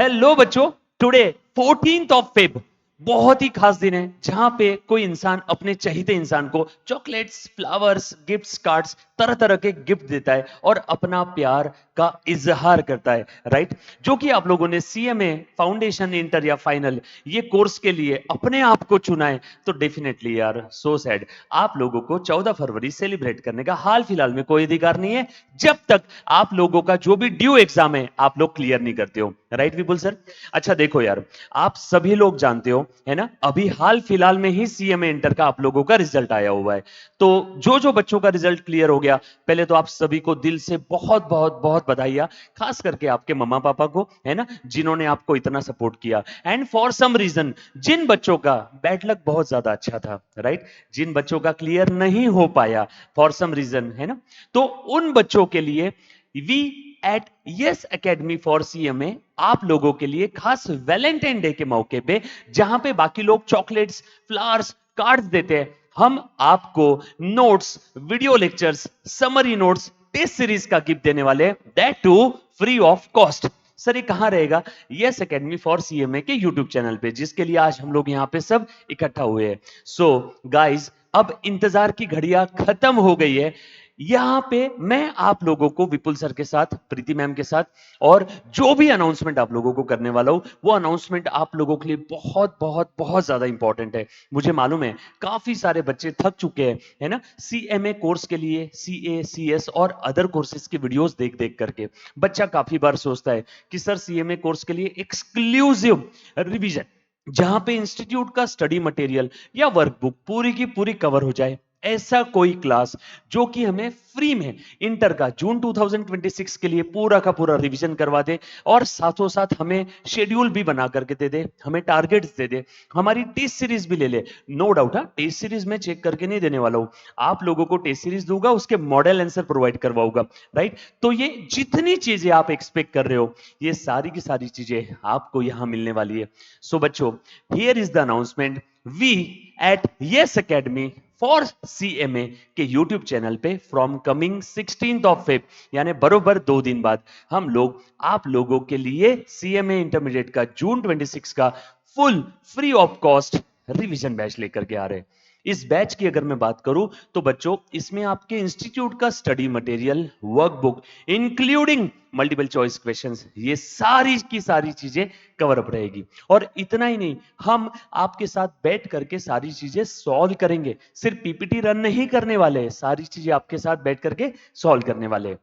Hello बच्चों, today 14th of Feb बहुत ही खास दिन है जहां पे कोई इंसान अपने चहीते इंसान को चॉकलेट्स, फ्लावर्स, गिफ्ट्स, कार्ड्स, तरह तरह के गिफ्ट देता है और अपना प्यार का इजहार करता है, राइट। जो कि आप लोगों ने सीएमए फाउंडेशन, इंटर या फाइनल ये कोर्स के लिए अपने आप को चुना है, तो डेफिनेटली यार सो सैड, आप लोगों को 14 फरवरी सेलिब्रेट करने का हाल फिलहाल में कोई अधिकार नहीं है जब तक आप लोगों का जो भी ड्यू एग्जाम है आप लोग क्लियर नहीं करते हो, राइट विपुल सर। अच्छा देखो यार, आप सभी लोग जानते हो है ना, अभी हाल फिलहाल में ही सीएमए इंटर का आप लोगों का रिजल्ट आया हुआ है। तो जो जो बच्चों का रिजल्ट क्लियर हो गया, पहले तो आप सभी को दिल से बहुत बहुत बहुत बधाइयां, खास करके आपके मम्मा पापा को है ना, जिन्होंने आपको इतना सपोर्ट किया। एंड फॉर सम रीजन जिन बच्चों का बैड लक बहुत ज्यादा अच्छा था, राइट, जिन बच्चों का क्लियर नहीं हो पाया फॉर सम रीजन है ना, तो उन बच्चों के लिए we at yes academy for CMA आप लोगों के लिए खास वैलेंटाइन डे के मौके पे, जहां पे बाकी लोग चॉकलेट्स, फ्लावर्स, कार्ड्स देते हैं, हम आपको notes, video lectures, summary notes, test series का गिफ्ट देने वाले, that too free of cost. Sir ये कहां रहेगा? यस एकेडमी फॉर सीएमए के यूट्यूब चैनल पे, जिसके लिए आज हम लोग यहां पे सब इकट्ठा हुए हैं। सो गाइज, अब इंतजार की घड़ियां खत्म हो गई है। यहां पे मैं आप लोगों को विपुल सर के साथ, प्रीति मैम के साथ, और जो भी अनाउंसमेंट आप लोगों को करने वाला हूं, वो अनाउंसमेंट आप लोगों के लिए बहुत बहुत बहुत ज्यादा इंपॉर्टेंट है। मुझे मालूम है काफी सारे बच्चे थक चुके हैं है ना, सीएमए कोर्स के लिए, सीए, सीएस और अदर कोर्सेज की वीडियोस देख देख करके। बच्चा काफी बार सोचता है कि सर सीएमए कोर्स के लिए एक्सक्लूसिव रिवीजन, जहां पे इंस्टीट्यूट का स्टडी मटेरियल या वर्कबुक पूरी की पूरी कवर हो जाए, ऐसा कोई क्लास जो कि हमें फ्री में इंटर का जून 2026 के लिए पूरा का पूरा रिवीजन करवा दे, और साथों साथ हमें शेड्यूल भी बना करके दे दे, हमें टारगेट्स दे दे, हमारी टेस्ट सीरीज भी ले ले। नो डाउट, हाँ टेस्ट सीरीज में चेक करके नहीं देने वाला हूं, आप लोगों को टेस्ट सीरीज दूंगा, उसके मॉडल आंसर प्रोवाइड करवाऊंगा, राइट। तो ये जितनी चीजें आप एक्सपेक्ट कर रहे हो, ये सारी की सारी चीजें आपको यहां मिलने वाली है। सो बच्चों, here is the announcement, we at yes academy for CMA के यूट्यूब चैनल पे from coming 16th of Feb, यानी बरोबर 2 दिन बाद, हम लोग आप लोगों के लिए सीएमए इंटरमीडिएट का जून 26 का full free of cost revision batch लेकर के आ रहे हैं। इस बैच की अगर मैं बात करूं तो बच्चों, इसमें आपके इंस्टीट्यूट का study material, workbook, including multiple choice questions, ये सारी की सारी चीजें कवर अप रहेगी। और इतना ही नहीं, हम आपके साथ बैठ करके सारी चीजें सॉल्व करेंगे, सिर्फ पीपीटी रन नहीं करने वाले, सारी चीजें आपके साथ बैठ करके सॉल्व करने वाले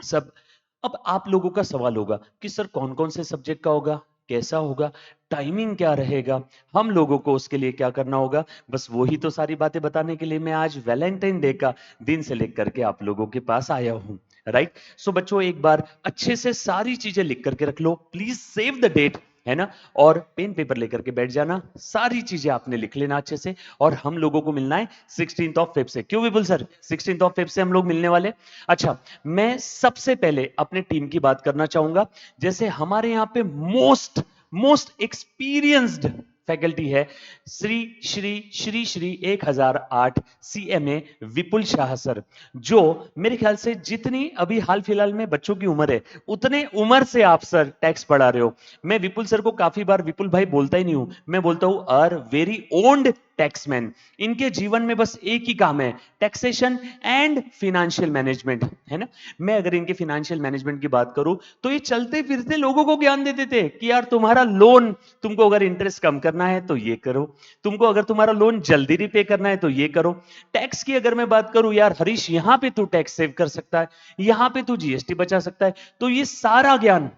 सब। अब आप लोगों का सवाल होगा कि सर कौन कौन से सब्जेक्ट का होगा, कैसा होगा, टाइमिंग क्या रहेगा, हम लोगों को उसके लिए क्या करना होगा, बस वही तो सारी बातें बताने के लिए मैं आज वैलेंटाइन डे का दिन से लेकर के आप लोगों के पास आया हूं, राइट। सो बच्चों, एक बार अच्छे से सारी चीजें लिख करके रख लो, प्लीज सेव द डेट है ना, और पेन पेपर लेकर के बैठ जाना, सारी चीजें आपने लिख लेना अच्छे से। और हम लोगों को मिलना है 16th ऑफ फेब से। क्यों विपुल सर 16th ऑफ फेब से हम लोग मिलने वाले? अच्छा, मैं सबसे पहले अपने टीम की बात करना चाहूंगा। जैसे हमारे यहां पे मोस्ट मोस्ट एक्सपीरियंस्ड फैकल्टी है, श्री श्री श्री श्री 1008 सीएमए विपुल शाह सर, जो मेरे ख्याल से जितनी अभी हाल फिलहाल में बच्चों की उम्र है, उतने उम्र से आप सर टैक्स पढ़ा रहे हो। मैं विपुल सर को काफी बार विपुल भाई बोलता ही नहीं हूं, मैं बोलता हूं आर वेरी ओन्ड टैक्समैन। इनके जीवन में बस एक ही काम है, टैक्सेशन एंड फिनेंशियल मैनेजमेंट, है ना। मैं अगर इनके फिनेंशियल मैनेजमेंट की बात करूं, तो ये चलते फिरते लोगों को ज्ञान देते थे कि यार तुम्हारा लोन, तुमको अगर इंटरेस्ट कम करना है तो ये करो, तुमको अगर तुम्हारा लोन जल्दी रिपे करना है तो ये करो। टैक्स की अगर मैं बात करूं, यार हरीश यहां पे तू टैक्स सेव कर सकता है, यहां पे तू जीएसटी बचा सकता है। तो ये सारा ज्ञान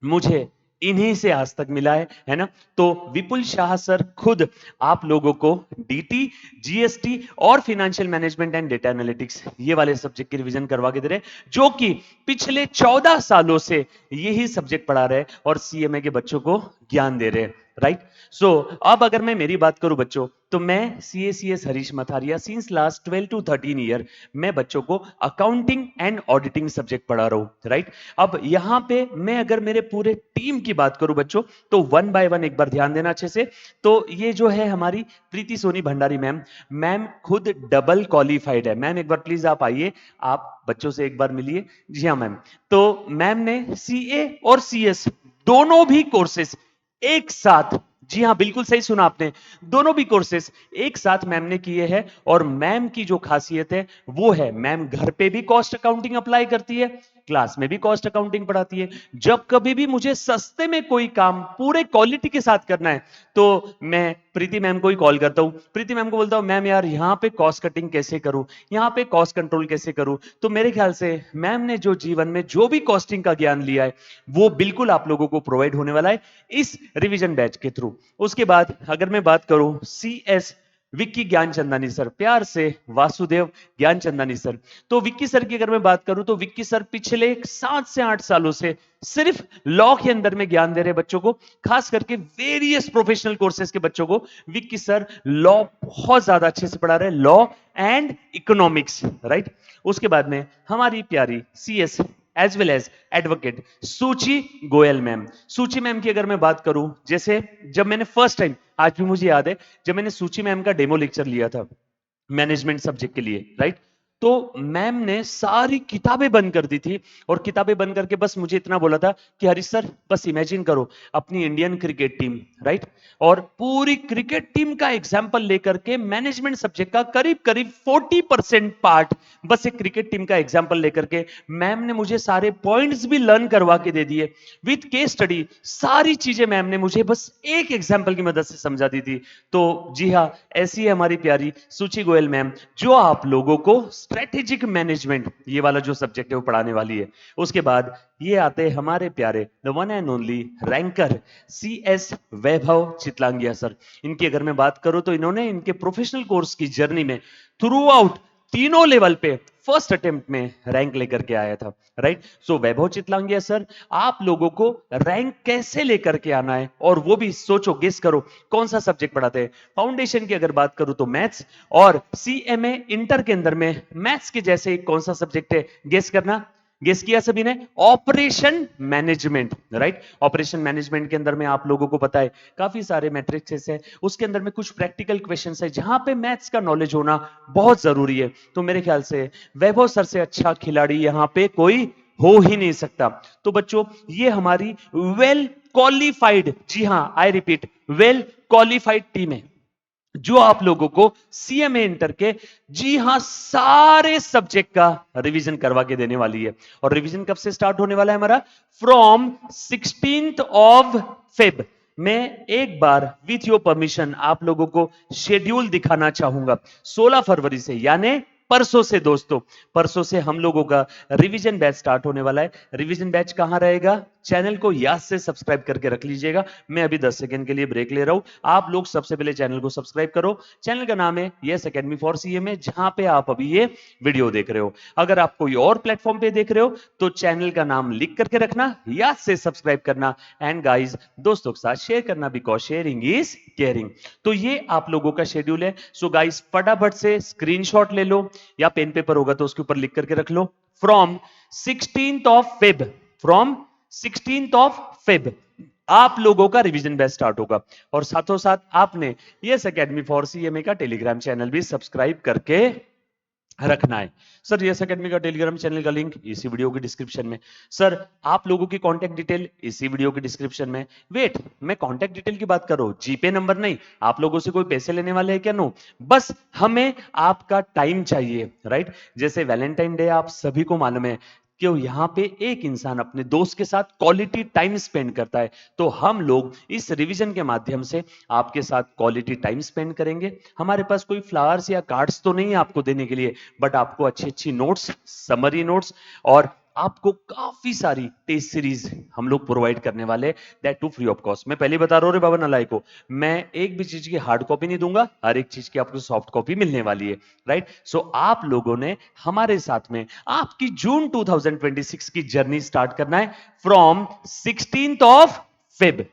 मुझे इन्हीं से आज तक मिला है ना। तो विपुल शाह सर खुद आप लोगों को डीटी, जीएसटी और financial management and data analytics ये वाले सब्जेक्ट की रिवीजन करवा के दे रहे, जो कि पिछले 14 सालों से यही सब्जेक्ट पढ़ा रहे और सीएमए के बच्चों को ज्ञान दे रहे, राइट। सो अब अगर मैं मेरी बात करूं बच्चों, तो मैं CA CS Harish Matharia since last 12 to 13 year मैं बच्चों को अकाउंटिंग एंड ऑडिटिंग सब्जेक्ट पढ़ा रहा हूं, राइट। अब यहां पे मैं अगर मेरे पूरे टीम की बात करूं बच्चों, तो वन बाय वन एक बार ध्यान देना अच्छे से। तो ये जो है हमारी प्रीति सोनी भंडारी मैम, मैम खुद डबल क्वालिफाइड है। मैम एक बार प्लीज आप आइए, आप बच्चों से एक बार मिलिए। जी हाँ मैम, तो मैम ने सीए और सीएस दोनों भी कोर्सेस एक साथ, जी हां बिल्कुल सही सुना आपने, दोनों भी कोर्सेस एक साथ मैम ने किए हैं। और मैम की जो खासियत है वो है मैम घर पे भी कॉस्ट अकाउंटिंग अप्लाई करती है, क्लास में भी कॉस्ट अकाउंटिंग पढ़ाती है। जब कभी भी मुझे सस्ते में कोई काम पूरे क्वालिटी के साथ करना है तो मैं प्रीति मैम को ही कॉल करता हूं, प्रीति मैम को बोलता हूं मैम यार यहां पे कॉस्ट कटिंग कैसे करूं, यहां पे कॉस्ट कंट्रोल कैसे करूं। तो मेरे ख्याल से मैम ने जो जीवन में जो भी कॉस्टिंग का ज्ञान लिया है वो बिल्कुल आप लोगों को प्रोवाइड होने वाला है इस रिवीजन बैच के थ्रू। उसके बाद अगर मैं बात करूं CS विक्की ज्ञानचंदानी सर, प्यार से वासुदेव ज्ञानचंदानी सर। तो विक्की सर की अगर मैं बात करूं तो विक्की सर पिछले 7 से 8 सालों से सिर्फ लॉ के अंदर में ज्ञान दे रहे बच्चों को, खास करके वेरियस प्रोफेशनल कोर्सेज के बच्चों को विक्की सर लॉ बहुत ज्यादा अच्छे से पढ़ा रहे हैं, लॉ एंड इकोनॉमिक्स, राइट। उसके बाद में हमारी प्यारी CS as well as advocate Suchi Goyal ma'am. सूची मैम की अगर मैं बात करूं, जैसे जब मैंने फर्स्ट टाइम, आज भी मुझे याद है जब मैंने सूची मैम का डेमो लेक्चर लिया था मैनेजमेंट सब्जेक्ट के लिए, राइट। तो मैम ने सारी किताबें बंद कर दी थी और किताबें बंद करके बस मुझे इतना बोला था कि हरीश सर बस इमेजिन करो अपनी इंडियन क्रिकेट टीम, राइट, और पूरी क्रिकेट टीम का एग्जाम्पल लेकर के मैनेजमेंट सब्जेक्ट का करीब करीब 40% पार्ट बस एक क्रिकेट टीम का एग्जाम्पल लेकर के मैम ने मुझे सारे पॉइंट्स भी लर्न करवा के दे दिए विथ केस स्टडी। सारी चीजें मैम ने मुझे बस एक एग्जाम्पल की मदद से समझा दी थी। तो जी हाँ, ऐसी है हमारी प्यारी सूची गोयल मैम जो आप लोगों को स्ट्रेटेजिक मैनेजमेंट ये वाला जो सब्जेक्ट है वो पढ़ाने वाली है। उसके बाद ये आते हैं हमारे प्यारे the one and only ranker CS Vaibhav Chitlangia sir. इनकी अगर मैं बात करूं तो इन्होंने इनके प्रोफेशनल कोर्स की जर्नी में थ्रू आउट तीनों लेवल पे फर्स्ट अटेम्प्ट में रैंक लेकर के आया था, राइट। सो वैभव चितलांगिया सर आप लोगों को रैंक कैसे लेकर के आना है, और वो भी सोचो गेस करो कौन सा सब्जेक्ट पढ़ाते हैं। फाउंडेशन की अगर बात करूं तो मैथ्स, और CMA इंटर के अंदर में मैथ्स के जैसे कौन सा सब्जेक्ट है, गेस करना। गेस किया सभी ने, operation management, right. Operation management के अंदर में आप लोगों को पता है काफी सारे मैट्रिक्स है, उसके अंदर में कुछ प्रैक्टिकल क्वेश्चंस है जहां पे मैथ्स का नॉलेज होना बहुत जरूरी है। तो मेरे ख्याल से वैभव सर से अच्छा खिलाड़ी यहां पे कोई हो ही नहीं सकता। तो बच्चों ये हमारी वेल क्वालिफाइड, जी हां I repeat, well qualified team है जो आप लोगों को CMA इंटर के, जी हां, सारे सब्जेक्ट का रिवीजन करवा के देने वाली है। और रिवीजन कब से स्टार्ट होने वाला है हमारा, फ्रॉम 16th ऑफ फेब। मैं एक बार विथ योर परमिशन आप लोगों को शेड्यूल दिखाना चाहूंगा। 16 फरवरी से यानी परसों से दोस्तों, परसों से हम लोगों का रिवीजन बैच स्टार्ट होने वाला है। रिवीजन बैच कहां रहेगा, चैनल को याद से सब्सक्राइब करके रख लीजिएगा। मैं अभी 10 सेकंड के लिए ब्रेक ले रहा हूं, आप लोग सबसे पहले चैनल को सब्सक्राइब करो। चैनल का नाम है यस एकेडमी फॉर CMA, जहां पे आप अभी ये वीडियो देख रहे हो। अगर आप कोई और प्लेटफॉर्म पे देख रहे हो तो चैनल का नाम लिख करके रखना, याद से सब्सक्राइब करना, एंड गाइस दोस्तों के साथ शेयर करना, बिकॉज शेयरिंग इज केयरिंग। तो ये आप लोगों का शेड्यूल है। सो गाइस फटाफट से स्क्रीनशॉट ले लो या पेन पेपर होगा तो उसके ऊपर लिख करके रख लो। From 16th of Feb, from 16th of Feb आप लोगों का रिवीजन बैच स्टार्ट होगा। और साथों साथ आपने यस एकेडमी फॉर CMA का टेलीग्राम चैनल भी सब्सक्राइब करके रखना है। सर यस एकेडमी का टेलीग्राम चैनल का लिंक इसी वीडियो की डिस्क्रिप्शन में। सर आप लोगों की कांटेक्ट डिटेल इसी वीडियो की डिस्क्रिप्शन में। वेट, मैं कांटेक्ट डिटेल की बात कर रहा हूं, जीपे नंबर नहीं। आप लोगों से कोई पैसे लेने वाले हैं क्या? नो, बस हमें आपका टाइम चाहिए, राइट। जैसे वैलेंटाइन डे आप सभी को मालूम है कि यहां पे एक इंसान अपने दोस्त के साथ क्वालिटी टाइम स्पेंड करता है, तो हम लोग इस रिवीजन के माध्यम से आपके साथ क्वालिटी टाइम स्पेंड करेंगे। हमारे पास कोई फ्लावर्स या कार्ड्स तो नहीं है आपको देने के लिए, बट आपको अच्छी अच्छी नोट्स, समरी नोट्स, और आपको काफी सारी टेस्ट सीरीज हम लोग प्रोवाइड करने वाले, that too free of cost. मैं पहले बता रहा हूं रे बाबा नालायक को, मैं एक भी चीज की हार्ड कॉपी नहीं दूंगा, हर एक चीज की आपको सॉफ्ट कॉपी मिलने वाली है, राइट। सो आप लोगों ने हमारे साथ में आपकी जून 2026 की जर्नी स्टार्ट करना है फ्रॉम 16th ऑफ फेब।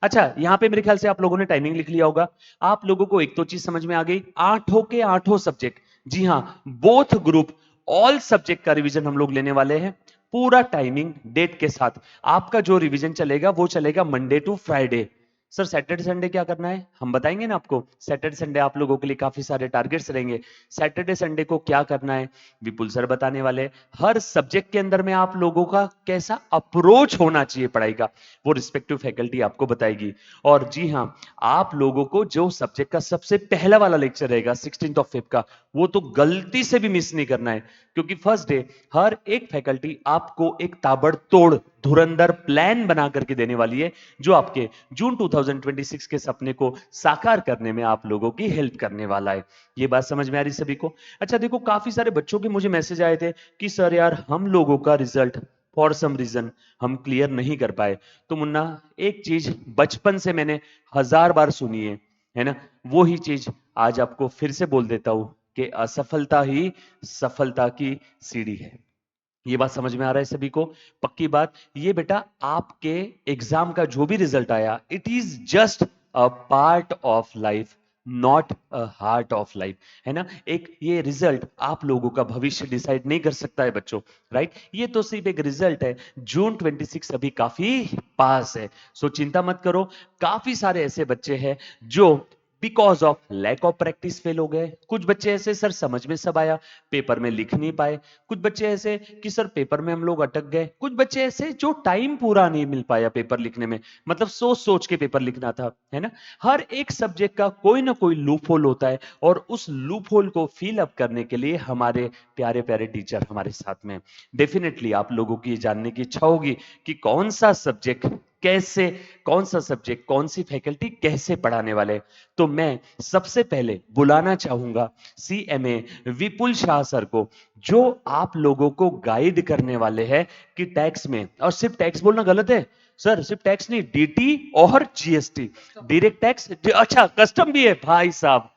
अच्छा, यहां पे मेरे ख्याल से आप लोगों ने टाइमिंग लिख लिया होगा। आप लोगों को एक तो चीज समझ में आ गई, आठों के आठों सब्जेक्ट, जी हां, बोथ ग्रुप ऑल सब्जेक्ट का रिवीजन हम लोग लेने वाले हैं पूरा टाइमिंग डेट के साथ। आपका जो रिवीजन चलेगा वो चलेगा Monday to Friday, sir Saturday Sunday क्या करना है, हम बताएंगे ना आपको। सैटरडे संडे आप लोगों के लिए काफी सारे टारगेट्स रहेंगे। सैटरडे संडे को क्या करना है विपुल सर बताने वाले हैं। हर सब्जेक्ट के अंदर में आप लोगों का कैसा अप्रोच होना चाहिए पढ़ाई का, वो रिस्पेक्टिव फैकल्टी आपको बताएगी। और जी हाँ, आप लोगों को जो सब्जेक्ट का सबसे पहला वाला लेक्चर रहेगा 16 ऑफ फेब का, वो तो गलती से भी मिस नहीं करना है, क्योंकि फर्स्ट डे हर एक फैकल्टी आपको एक ताबड़तोड़ धुरंधर प्लान बना करके देने वाली है, जो आपके जून 2026 के सपने को साकार करने में आप लोगों की हेल्प करने वाला है। ये बात समझ में आ रही सभी को? अच्छा देखो, काफी सारे बच्चों के मुझे मैसेज आए थे कि सर यार हम लोगों का रिजल्ट फॉर सम रीजन हम क्लियर नहीं कर पाए। तो मुन्ना, एक चीज बचपन से मैंने 1000 बार सुनी है ना, वो ही चीज आज आपको फिर से बोल देता हूं कि असफलता ही सफलता की सीढ़ी है। ये बात समझ में आ रहा है सभी को? पक्की बात। ये बेटा आपके एग्जाम का जो भी रिजल्ट आया, it is just a part of life, not a heart of life, है ना। एक ये रिजल्ट आप लोगों का भविष्य डिसाइड नहीं कर सकता है बच्चों, राइट। ये तो सिर्फ एक रिजल्ट है। जून 26 अभी काफी पास है, सो चिंता मत करो। काफी सारे ऐसे बच्चे हैं जो because of lack of practice fail हो गए। कुछ बच्चे ऐसे सर समझ में सब आया, पेपर में लिख नहीं पाए। कुछ बच्चे ऐसे कि सर पेपर में हम लोग अटक गए। कुछ बच्चे ऐसे जो टाइम पूरा नहीं मिल पाया पेपर लिखने में, मतलब सोच सोच के पेपर लिखना था, है ना। हर एक सब्जेक्ट का कोई ना कोई लूप होल होता है, और उस लूप होल को फिल अप करने के लिए हमारे प्यारे प्यारे टीचर हमारे साथ में। डेफिनेटली आप लोगों की जानने की इच्छा होगी कि कौन सा सब्जेक्ट कैसे, कौन सा सब्जेक्ट कौन सी फैकल्टी कैसे पढ़ाने वाले। तो मैं सबसे पहले बुलाना चाहूंगा सीएमए विपुल शाह सर को, जो आप लोगों को गाइड करने वाले हैं कि टैक्स में, और सिर्फ टैक्स बोलना गलत है सर, सिर्फ टैक्स नहीं, डीटी और जीएसटी, डायरेक्ट टैक्स, अच्छा कस्टम भी है भाई साहब।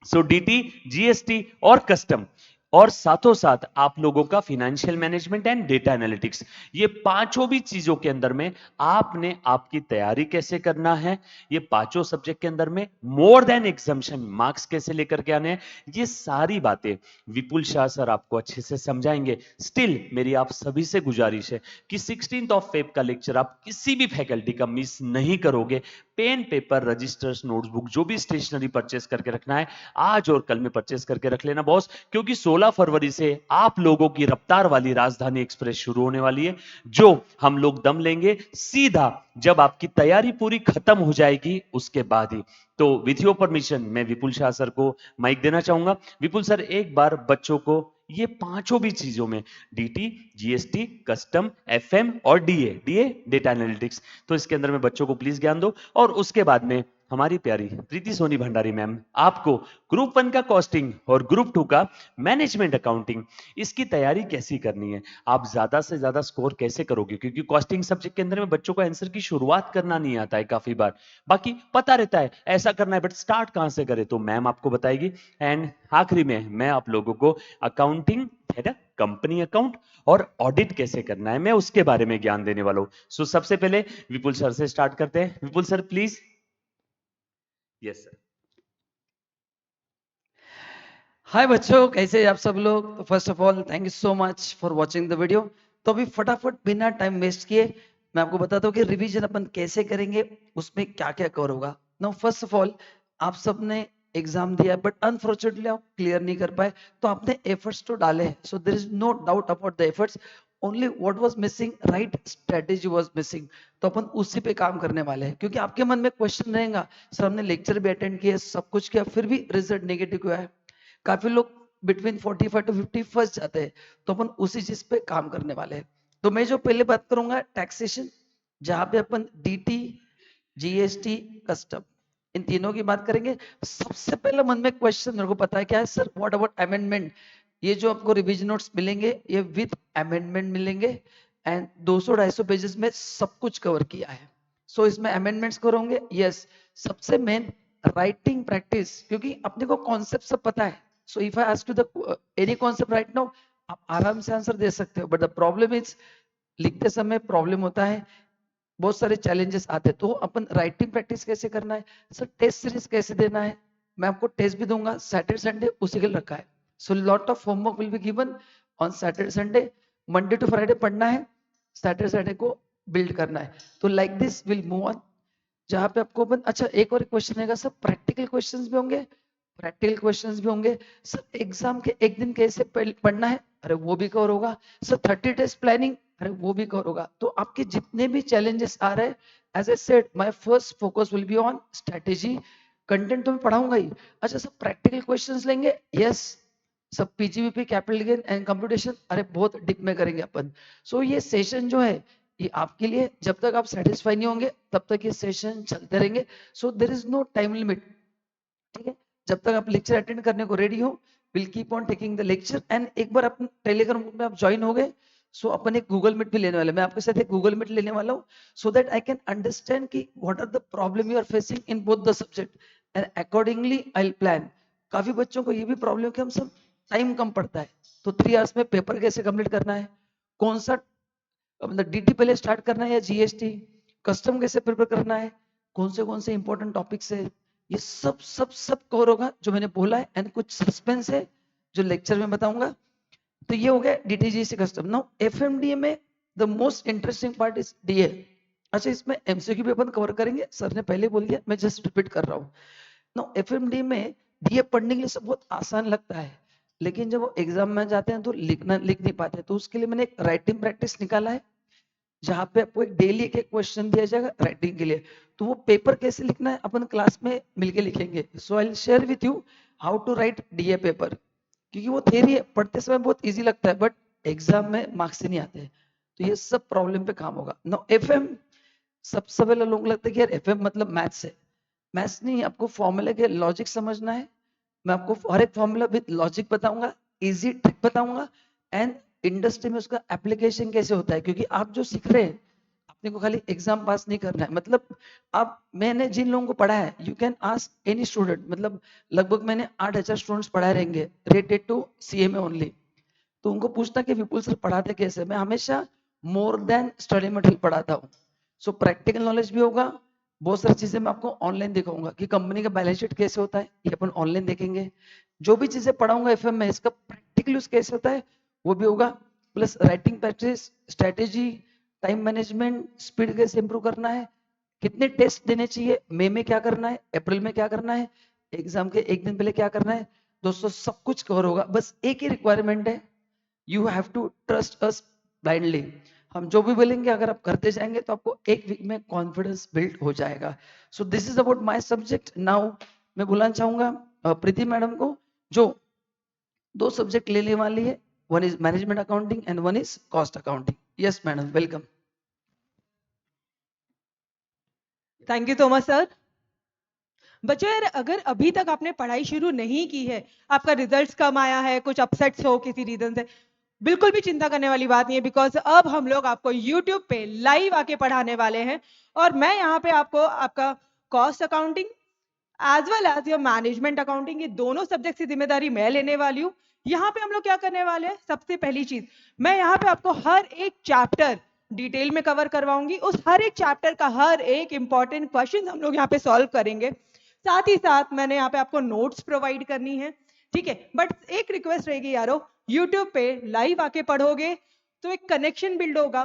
सो डीटी, जीएसटी और कस्टम, और साथों साथ आप लोगों का financial management and data analytics, ये पांचों भी चीजों के अंदर में आपने आपकी तैयारी कैसे करना है, ये पांचों सब्जेक्ट के अंदर में मोर देन एग्जाम्शन मार्क्स कैसे लेकर के आने हैं, ये सारी बातें विपुल शाह सर आपको अच्छे से समझाएंगे। स्टिल मेरी आप सभी से गुजारिश है कि 16 ऑफ फेब का लेक्चर आप किसी भी फैकल्टी का मिस नहीं करोगे। पेन पेपर रजिस्टर्स नोटबुक जो भी स्टेशनरी परचेस करके रखना है, आज और कल में परचेस करके रख लेना बॉस, क्योंकि 16 फरवरी से आप लोगों की रफ्तार वाली राजधानी एक्सप्रेस शुरू होने वाली है, जो हम लोग दम लेंगे सीधा जब आपकी तैयारी पूरी खत्म हो जाएगी उसके बाद ही। तो विथ योर परमिशन मैं विपुल शाह सर को माइक देना चाहूंगा। विपुल सर एक बार बच्चों को ये पांचों भी चीजों में, डीटी, जीएसटी, कस्टम, एफएम और डीए, डीए डेटा एनालिटिक्स, तो इसके अंदर में बच्चों को प्लीज ज्ञान दो। और उसके बाद में हमारी प्यारी प्रीति सोनी भंडारी मैम आपको ग्रुप 1 का कॉस्टिंग और ग्रुप 2 का मैनेजमेंट अकाउंटिंग, इसकी तैयारी कैसी करनी है, आप ज्यादा से ज्यादा स्कोर कैसे करोगे, क्योंकि कॉस्टिंग सब्जेक्ट के अंदर में बच्चों को आंसर की शुरुआत करना नहीं आता है काफी बार, बाकी पता रहता है ऐसा करना है, बट स्टार्ट कहां से करें तो मैम आपको बताएगी। एंड आखिरी में मैं आप लोगों को अकाउंटिंग है ना, कंपनी अकाउंट और ऑडिट कैसे करना है, मैं उसके बारे में ज्ञान देने वाला हूं। सो सबसे पहले विपुल सर से स्टार्ट करते हैं। Vipul sir please. Yes sir. Hi बच्चों, कैसे हैं आप सब लोग। तो first of all thank you so much for watching the video. तो अभी फटाफट बिना टाइम वेस्ट किए मैं आपको बताता हूँ कि रिवीजन अपन कैसे करेंगे, उसमें क्या क्या कवर होगा। नाउ फर्स्ट ऑफ ऑल, आप सबने एग्जाम दिया बट अनफॉर्चुनेटली आप क्लियर नहीं कर पाए, तो आपने एफर्ट्स तो डाले हैं, so there is no doubt about the efforts, only what was missing, right strategy was missing. तो अपन उसी पे काम करने वाले हैं, क्योंकि आपके मन में क्वेश्चन रहेगा, सर हमने लेक्चर भी अटेंड किया, सब कुछ किया, फिर भी रिजल्ट नेगेटिव क्यों है। काफी लोग बिटवीन 45 टू 50 फंस जाते हैं, तो अपन उसी चीज पे काम करने वाले हैं। तो मैं जो पहले बात करूंगा टैक्सेशन, जहां पे अपन डीटी, जीएसटी, कस्टम, इन तीनों की बात करेंगे। सबसे पहले मन में क्वेश्चन मेरे को पता है क्या है, सर व्हाट अबाउट अमेंडमेंट। ये जो आपको रिवीजन नोट्स मिलेंगे ये विद अमेंडमेंट मिलेंगे, एंड 200-250 पेजेस में सब कुछ कवर किया है। सो इसमें अमेंडमेंट्स करोगे, यस। सबसे मेन राइटिंग प्रैक्टिस, क्योंकि अपने को कॉन्सेप्ट सब पता है। So if I ask you the any concept right now, आप आराम से आंसर दे सकते हो, बट द प्रॉब्लम इज लिखते समय प्रॉब्लम होता है, बहुत सारे चैलेंजेस आते हैं। तो अपन राइटिंग प्रैक्टिस कैसे करना है, सर टेस्ट सीरीज कैसे देना है, मैं आपको टेस्ट भी दूंगा सैटरडे संडे, उसी के लिए रखा है। So lot of homework will be given on Saturday Sunday, Monday to Friday पढ़ना है, सैटरडे संडे को बिल्ड करना है। तो like this will move on. जहाँ पे आपको अच्छा एक और क्वेश्चन रहेगा सर, प्रैक्टिकल क्वेश्चंस भी होंगे, प्रैक्टिकल क्वेश्चंस भी होंगे सर। एग्जाम के एक दिन कैसे पढ़ना है, अरे वो भी कवर होगा सर। 30 डेज प्लानिंग, अरे वो भी कवर होगा। तो आपके जितने भी चैलेंजेस आ रहे हैं, as a said my first focus will be on strategy. Content तो मैं पढ़ाऊंगा ही। अच्छा सब प्रैक्टिकल क्वेश्चंस लेंगे, यस। सब PGBP, capital gain and computation, अरे बहुत डीप में करेंगे अपन। सो ये सेशन जो है ये आपके लिए, जब तक आप सेटिस्फाई नहीं होंगे तब तक ये सेशन चलते रहेंगे। So there is no time limit, ठीक है। जब तक आप लेक्चर अटेंड करने को रेडी हो, will keep on taking the lecture. And एक बार अपन टेलीग्राम ग्रुप में आप ज्वाइन हो गए, सो अपन एक गूगल मीट भी लेने वाले, मैं आपके साथ एक गूगल मीट लेने वाला हूँ, so that I can understand कि what are the problem you are facing in both the subject and accordingly I will plan. काफी बच्चों को ये भी प्रॉब्लम कि हम सब टाइम कम पड़ता है, तो 3 आवर्स में पेपर कैसे कंप्लीट करना है, कौन सा मतलब डीटी पहले स्टार्ट करना है या जीएसटी, कस्टम कैसे प्रिपेयर करना है, कौन से इंपॉर्टेंट टॉपिक्स है, ये सब सब सब कवर होगा जो मैंने बोला है। एंड कुछ सस्पेंस है जो लेक्चर में बताऊंगा। तो ये हो गया डीटीजीएसटी कस्टम। नाउ एफएमडीए में the most interesting part is DA. अच्छा इसमें एमसीक्यू भी अपन कवर करेंगे, सर ने पहले बोल दिया, मैं जस्ट रिपीट कर रहा हूँ। नाउ एफएमडी में डीए पढ़ने के लिए सब बहुत आसान लगता है, लेकिन जब वो एग्जाम में जाते हैं तो लिख नहीं पाते। तो उसके लिए मैंने एक राइटिंग प्रैक्टिस निकाला है, जहां पे आपको एक डेली एक क्वेश्चन दिया जाएगा राइटिंग के लिए। तो वो पेपर कैसे लिखना है अपन क्लास में मिलके लिखेंगे। So I will share with you how to write DA paper, क्योंकि वो थ्योरी है, पढ़ते समय बहुत इजी लगता है बट एग्जाम में मार्क्स नहीं आते। तो ये सब प्रॉब्लम पे काम होगा। नो एफएम, सबसे पहले लोगों को लगता है कि यार एफएम मतलब मैथ्स है। मैथ्स नहीं, आपको फॉर्मूला के लॉजिक समझना है। मैं आपको हर एक फॉर्मूला विद लॉजिक बताऊंगा, इजी ट्रिक बताऊंगा, एंड इंडस्ट्री में उसका एप्लीकेशन कैसे होता है। क्योंकि आप जो सीख रहे हैं, आपने को खाली एग्जाम पास नहीं करना है। मतलब आप, मैंने जिन लोगों को पढ़ा है, you can ask any student, मतलब लगभग मैंने 8,000 स्टूडेंट्स पढ़ाए रहेंगे रेटेड टू सीए में ओनली। तो उनको पूछता कि विपुल सर पढ़ाते कैसे, मैं हमेशा मोर देन स्टडी मटेरियल पढ़ाता हूँ। सो प्रैक्टिकल नॉलेज भी होगा, बहुत सारी चीजें मैं आपको ऑनलाइन दिखाऊंगा कि कंपनी का बैलेंस शीट कैसे होता है, ये अपन ऑनलाइन देखेंगे। जो भी चीजें पढ़ाऊंगा एफएम में, इसका प्रैक्टिकल यूज कैसे होता है वो भी होगा। Plus writing practice, strategy, time management, speed कैसे इंप्रूव करना है, कितने टेस्ट देने चाहिए, मई में क्या करना है, अप्रैल में क्या करना है, एग्जाम के एक दिन पहले क्या करना है। दोस्तों सब कुछ कवर होगा, बस एक ही रिक्वायरमेंट है, you have to trust us blindly. हम जो भी बोलेंगे अगर आप करते जाएंगे तो आपको एक वीक में कॉन्फिडेंस बिल्ड हो जाएगा। So this is about my subject. Now मैं बुलाना चाहूंगा प्रीति मैडम को, जो 2 सब्जेक्ट लेने वाली है, one is management accounting and one is cost accounting. Yes madam, welcome. Thank you so much sir. बच्चों यार, अगर अभी तक आपने पढ़ाई शुरू नहीं की है, आपका रिजल्ट्स कम आया है, कुछ अपसेट्स हो किसी रीजन से, बिल्कुल भी चिंता करने वाली बात नहीं है। बिकॉज अब हम लोग आपको यूट्यूब पे लाइव आके पढ़ाने वाले हैं। और मैं यहाँ पे आपको आपका cost accounting as well as your management accounting, ये दोनों सब्जेक्ट की जिम्मेदारी मैं लेने वाली हूँ। यहाँ पे हम लोग क्या करने वाले हैं, सबसे पहली चीज, मैं यहाँ पे आपको हर एक चैप्टर डिटेल में कवर करवाऊंगी। उस हर एक चैप्टर का हर एक इंपॉर्टेंट क्वेश्चन हम लोग यहाँ पे सॉल्व करेंगे। साथ ही साथ मैंने यहाँ पे आपको नोट्स प्रोवाइड करनी है, ठीक है। बट एक रिक्वेस्ट रहेगी यारो, यूट्यूब पे लाइव आके पढ़ोगे तो एक कनेक्शन बिल्ड होगा।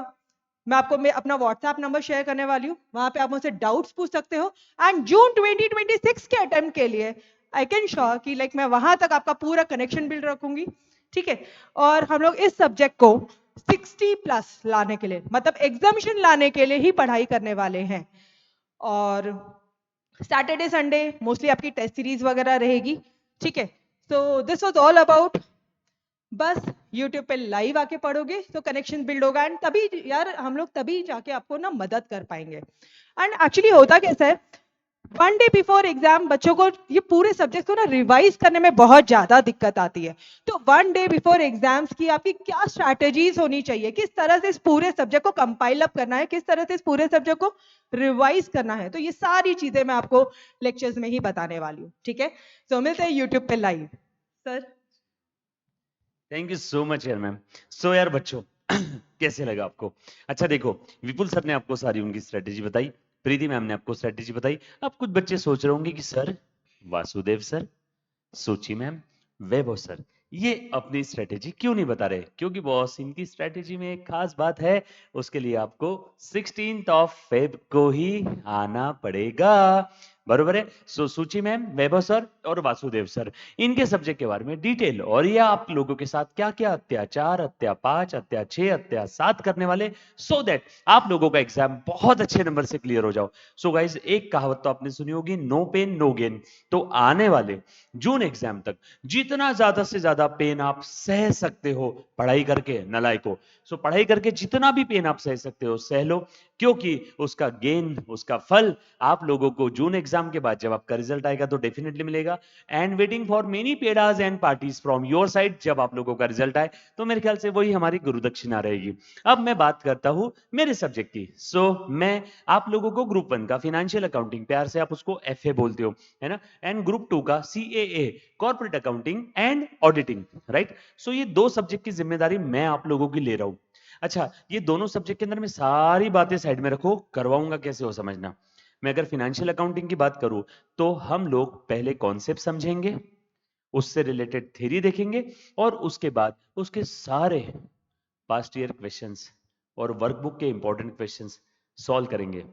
मैं अपना व्हाट्सएप नंबर शेयर करने वाली हूँ, वहां पे आप मुझसे डाउट्स पूछ सकते हो। एंड जून 2026 के अटेम्प्ट के लिए आई कैन श्योर कि लाइक मैं वहां तक आपका पूरा कनेक्शन बिल्ड रखूंगी, ठीक है। और हम लोग इस सब्जेक्ट को 60+ लाने के लिए, मतलब एग्जामिशन लाने के लिए ही पढ़ाई करने वाले हैं। और सैटरडे संडे मोस्टली आपकी टेस्ट सीरीज वगैरह रहेगी, ठीक है। So this was all about, बस यूट्यूब पे लाइव आके पढ़ोगे तो कनेक्शन बिल्ड होगा। एंड तभी यार हम लोग तभी जाके आपको ना मदद कर पाएंगे। एंड एक्चुअली होता कैसा है, 1 डे बिफोर एग्जाम बच्चों को ये पूरे सब्जेक्ट को ना रिवाइज करने में बहुत ज्यादा दिक्कत आती है। तो 1 डे बिफोर एग्जाम्स की आपकी क्या स्ट्रैटेजीज होनी चाहिए, किस तरह से इस पूरे सब्जेक्ट को कंपाइल अप करना है, किस तरह से इस पूरे सब्जेक्ट को रिवाइज करना है, तो ये सारी चीजें मैं आपको लेक्चर्स में ही बताने वाली हूँ, ठीक है। तो मिलते हैं यूट्यूब पे live. Sir thank you so much यार मैम। सो यार बच्चों कैसे लगा आपको? अच्छा देखो, विपुल सर ने आपको सारी उनकी स्ट्रेटेजी बताई, प्रीति मैम ने आपको स्ट्रेटेजी बताई। अब कुछ बच्चे सोच रहे होंगे कि सर वासुदेव सर, सोची मैम, वैभव सर, ये अपनी स्ट्रेटेजी क्यों नहीं बता रहे? क्योंकि बॉस इनकी स्ट्रेटेजी में एक खास बात है, उसके लिए आपको 16th ऑफ फेब को ही आना पड़ेगा। बरोबर है? सो सूची मैम, वैभव सर और वासुदेव सर, इनके सब्जेक्ट के बारे में डिटेल और ये आप लोगों के साथ क्या क्या अत्याचार, अत्यापाच, अत्याछे, अत्यासात करने वाले, सो दैट आप लोगों का एग्जाम बहुत अच्छे नंबर से क्लियर हो जाओ। सो गाइज, एक कहावत तो आपने सुनी होगी, नो पेन नो गेन। तो आने वाले जून एग्जाम तक जितना ज्यादा से ज्यादा पेन आप सह सकते हो पढ़ाई करके, नलायको, सो पढ़ाई करके जितना भी पेन आप सह सकते हो सह लो, क्योंकि उसका गेन, उसका फल आप लोगों को जून एग्जाम के बाद जब आपका रिजल्ट आएगा तो डेफिनेटली मिलेगा। And waiting for many pedas and parties from your side, जब आप लोगों का रिजल्ट आए तो मेरे ख्याल से वही हमारी गुरु दक्षिणा रहेगी। अब मैं बात करता हूं मेरे सब्जेक्ट की। मैं आप लोगों को ग्रुप 1 का फिनेंशियल अकाउंटिंग, प्यार से आप उसको एफए बोलते हो, है ना, एंड ग्रुप 2 का CAA, corporate accounting and auditing, right. ये दो सब्जेक्ट की जिम्मेदारी मैं आप लोगों की ले रहा हूं। अच्छा, ये दोनों सब्जेक्ट के अंदर मैं सारी बातें साइड में रखो, करवाऊंगा कैसे हो समझना। मैं अगर फाइनेंशियल अकाउंटिंग की बात करूं तो हम लोग पहले कॉन्सेप्ट समझेंगे, उससे रिलेटेड थ्योरी देखेंगे, और उसके बाद उसके सारे पास्ट ईयर क्वेश्चंस और वर्कबुक के इंपॉर्टेंट क्वेश्चंस सॉल्व करेंगे।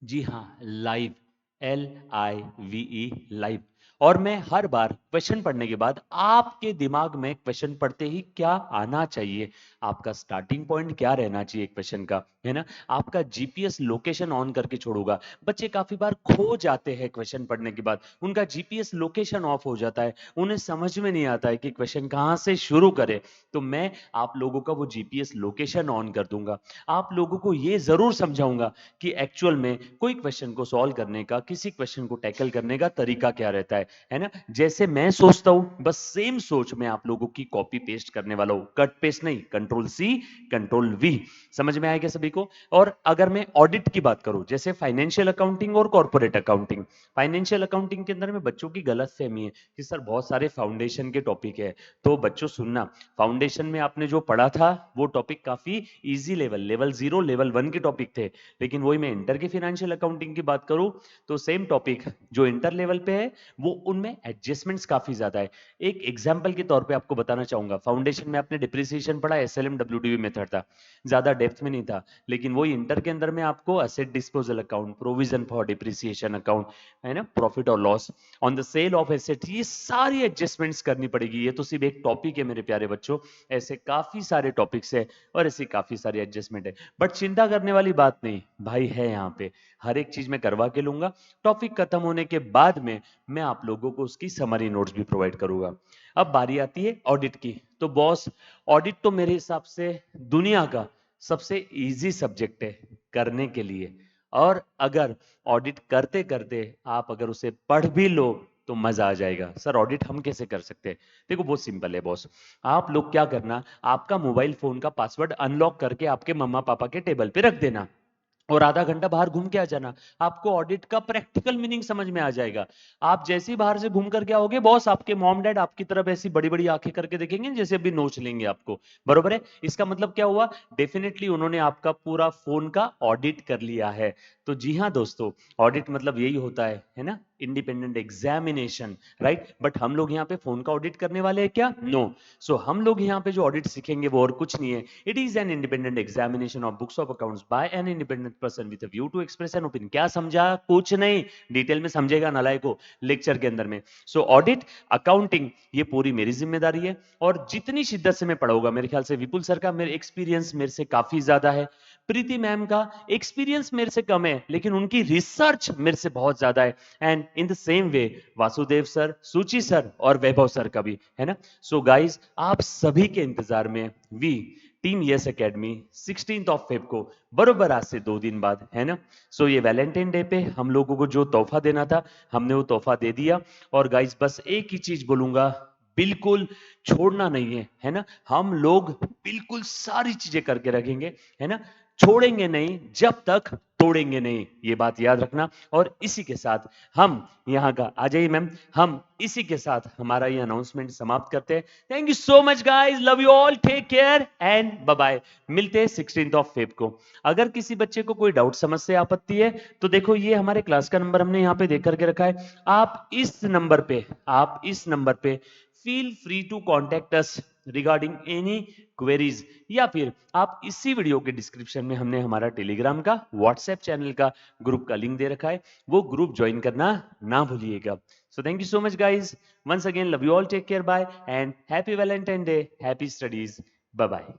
जी हाँ, लाइव, LIVE, लाइव। और मैं हर बार क्वेश्चन पढ़ने के बाद आपके दिमाग में क्वेश्चन पढ़ते ही क्या आना चाहिए, आपका स्टार्टिंग पॉइंट क्या रहना चाहिए क्वेश्चन का, है ना, आपका जीपीएस लोकेशन ऑन करके छोड़ूंगा। बच्चे काफी बार खो जाते हैं क्वेश्चन पढ़ने के बाद, उनका जीपीएस लोकेशन ऑफ हो जाता है, उन्हें समझ में नहीं आता है कि क्वेश्चन कहां से शुरू करे। तो मैं आप लोगों का वो जीपीएस लोकेशन ऑन कर दूंगा। आप लोगों को ये जरूर समझाऊंगा कि एक्चुअल में कोई क्वेश्चन को सॉल्व करने का, किसी क्वेश्चन को टैकल करने का तरीका क्या रहता है ना। जैसे मैं सोचता हूं बस सेम सोच मैं आप लोगों की कॉपी पेस्ट करने वाला हूं, कट पेस्ट नहीं, कंट्रोल C कंट्रोल V। समझ में आएगा सभी को? और अगर मैं ऑडिट की बात करूं, जैसे फाइनेंशियल अकाउंटिंग और कॉर्पोरेट अकाउंटिंग, फाइनेंशियल अकाउंटिंग के अंदर में बच्चों की गलत फहमी है कि सर बहुत सारे फाउंडेशन के टॉपिक है। तो बच्चों सुनना, फाउंडेशन में आपने जो पढ़ा था वो टॉपिक काफी इजी लेवल 0, लेवल 1 के टॉपिक थे, लेकिन वही मैं इंटर की फाइनेंशियल अकाउंटिंग की बात करूं तो सेम टॉपिक जो इंटर लेवल पे है वो उनमें एडजस्टमेंट्स काफी ज्यादा है। एक एग्जांपल के तौर पे आपको बताना चाहूंगा, फाउंडेशन में आपने डिप्रिसिएशन पढ़ा, SLM WDV मेथड था, ज्यादा डेप्थ में नहीं था, लेकिन वही इंटर के अंदर में आपको asset disposal account, provision for depreciation account, है ना, प्रॉफिट और loss on the sale of asset, ये सारी एडजस्टमेंट्स करनी पड़ेगी। ये तो सिर्फ एक टॉपिक है मेरे प्यारे बच्चों, ऐसे काफी सारे टॉपिक्स है और ऐसी काफी सारी एडजस्टमेंट है। बट चिंता करने वाली बात नहीं भाई है, यहाँ पे हर एक चीज मैं करवा के लूंगा। टॉपिक खत्म होने के बाद में मैं आप लोगों को उसकी समरी नोट्स भी प्रोवाइड करूंगा। अब बारी आती है ऑडिट की। तो बॉस, ऑडिट तो मेरे हिसाब से दुनिया का सबसे इजी सब्जेक्ट है करने के लिए, और अगर ऑडिट करते करते आप अगर उसे पढ़ भी लो तो मजा आ जाएगा। सर ऑडिट हम कैसे कर सकते हैं? देखो बहुत सिंपल है बॉस, आप लोग क्या करना, आपका मोबाइल फोन का पासवर्ड अनलॉक करके आपके मम्मा पापा के टेबल पे रख देना और आधा घंटा बाहर घूम के आ जाना, आपको ऑडिट का प्रैक्टिकल मीनिंग समझ में आ जाएगा। आप जैसे ही बाहर से घूम करके आओगे बॉस, आपके मॉम डैड आपकी तरफ ऐसी बड़ी बड़ी आंखें करके देखेंगे जैसे अभी नोच लेंगे आपको। बरोबर है? इसका मतलब क्या हुआ, डेफिनेटली उन्होंने आपका पूरा फोन का ऑडिट कर लिया है। तो जी हाँ दोस्तों, ऑडिट मतलब यही होता है ना, इंडिपेंडेंट एग्जामिनेशन, राइट। बट हम लोग यहाँ पे फोन का ऑडिट करने वाले हैं क्या? नो। हम लोग यहाँ पे जो ऑडिट सीखेंगे वो और कुछ नहीं है, it is an independent examination of books of accounts by an independent person with a view to express an opinion. क्या समझा? कुछ नहीं, डिटेल में समझेगा नालायक को लेक्चर के अंदर में। ऑडिट, अकाउंटिंग, ये पूरी मेरी जिम्मेदारी है, और जितनी शिद्दत से मैं पढ़ाऊंगा, मेरे ख्याल से विपुल सर का मेरे एक्सपीरियंस मेरे से काफी ज्यादा है, प्रीति मैम का एक्सपीरियंस मेरे से कम है लेकिन उनकी रिसर्च मेरे से बहुत ज्यादा है, and in the same way Vasudev sir, सूची सर और वैभव सर का भी है ना। गाइस, आप सभी के इंतजार में we team Yes Academy 16th of Feb को, बरोबर आज से 2 दिन बाद, है ना। ये वैलेंटाइन डे पे हम लोगों को जो तोहफा देना था हमने वो तोहफा दे दिया। और गाइस बस एक ही चीज बोलूंगा, बिल्कुल छोड़ना नहीं है ना, हम लोग बिल्कुल सारी चीजें करके रखेंगे, है ना, छोड़ेंगे नहीं जब तक तोड़ेंगे नहीं, ये बात याद रखना। और इसी के साथ हम यहाँ का, आ जाइए मैम, हम इसी के साथ हमारा ये अनाउंसमेंट समाप्त करते हैं। Thank you so much guys, love you all, take care and bye bye. मिलते हैं 16th ऑफ फेब को। अगर किसी बच्चे को कोई डाउट, समस्या, आपत्ति है तो देखो ये हमारे क्लास का नंबर हमने यहाँ पे देख करके रखा है, आप इस नंबर पे feel free to contact us regarding any queries, या फिर आप इसी वीडियो के डिस्क्रिप्शन में हमने हमारा टेलीग्राम का, व्हाट्सएप चैनल का, ग्रुप का लिंक दे रखा है, वो ग्रुप ज्वाइन करना ना भूलिएगा। So thank you so much guys, once again love you all, take care, bye and happy Valentine day, happy studies, bye bye.